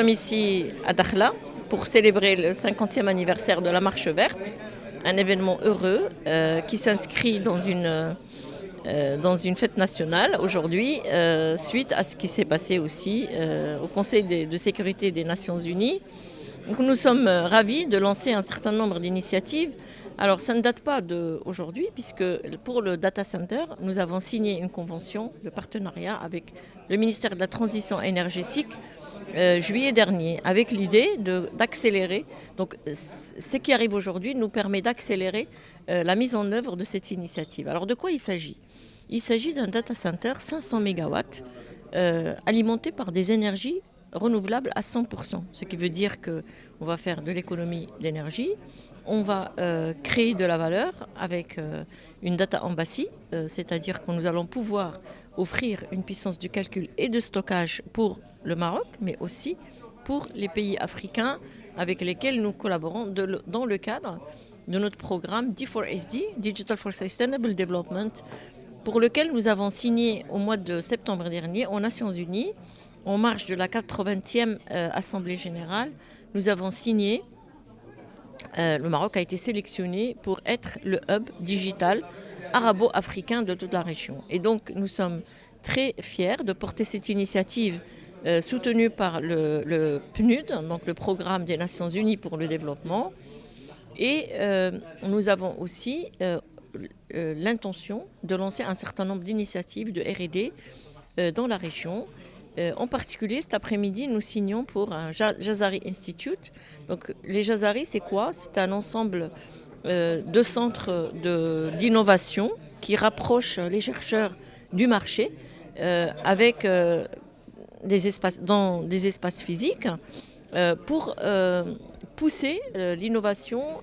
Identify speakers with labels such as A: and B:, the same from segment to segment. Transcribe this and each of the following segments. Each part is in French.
A: sommes ici à Dakhla pour célébrer le 50e anniversaire de la Marche verte, un événement heureux qui s'inscrit dans une fête nationale aujourd'hui, suite à ce qui s'est passé aussi au Conseil de sécurité des Nations Unies. Donc nous sommes ravis de lancer un certain nombre d'initiatives. Alors ça ne date pas d'aujourd'hui, puisque pour le data center, nous avons signé une convention de partenariat avec le ministère de la Transition énergétique juillet dernier, avec l'idée d'accélérer. Donc ce qui arrive aujourd'hui nous permet d'accélérer la mise en œuvre de cette initiative. Alors de quoi il s'agit ? Il s'agit d'un data center 500 MW alimenté par des énergies renouvelables à 100%. Ce qui veut dire qu'on va faire de l'économie d'énergie, on va créer de la valeur avec une data embassy, c'est-à-dire que nous allons pouvoir offrir une puissance de calcul et de stockage pour le Maroc, mais aussi pour les pays africains avec lesquels nous collaborons dans le cadre de notre programme D4SD, Digital for Sustainable Development, pour lequel nous avons signé au mois de septembre dernier aux Nations Unies, en marge de la 80e Assemblée générale. Nous avons signé, le Maroc a été sélectionné pour être le hub digital arabo-africain de toute la région. Et donc nous sommes très fiers de porter cette initiative soutenue par le PNUD, donc le Programme des Nations Unies pour le développement. Et nous avons aussi l'intention de lancer un certain nombre d'initiatives de R&D dans la région. En particulier, cet après-midi, nous signons pour un Jazari Institute. Donc, les Jazari, c'est quoi ? C'est un ensemble de centres d'innovation qui rapprochent les chercheurs du marché avec dans des espaces physiques pour pousser l'innovation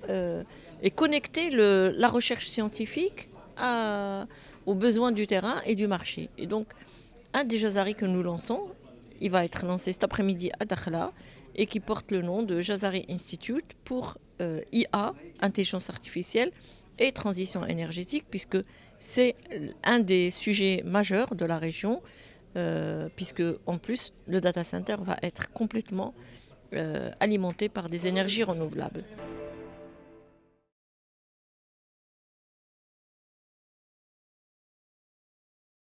A: et connecter la recherche scientifique aux besoins du terrain et du marché. Et donc, un des Jazari que nous lançons, il va être lancé cet après-midi à Dakhla et qui porte le nom de Jazari Institute pour IA, intelligence artificielle et transition énergétique, puisque c'est un des sujets majeurs de la région, puisque en plus le data center va être complètement alimenté par des énergies renouvelables.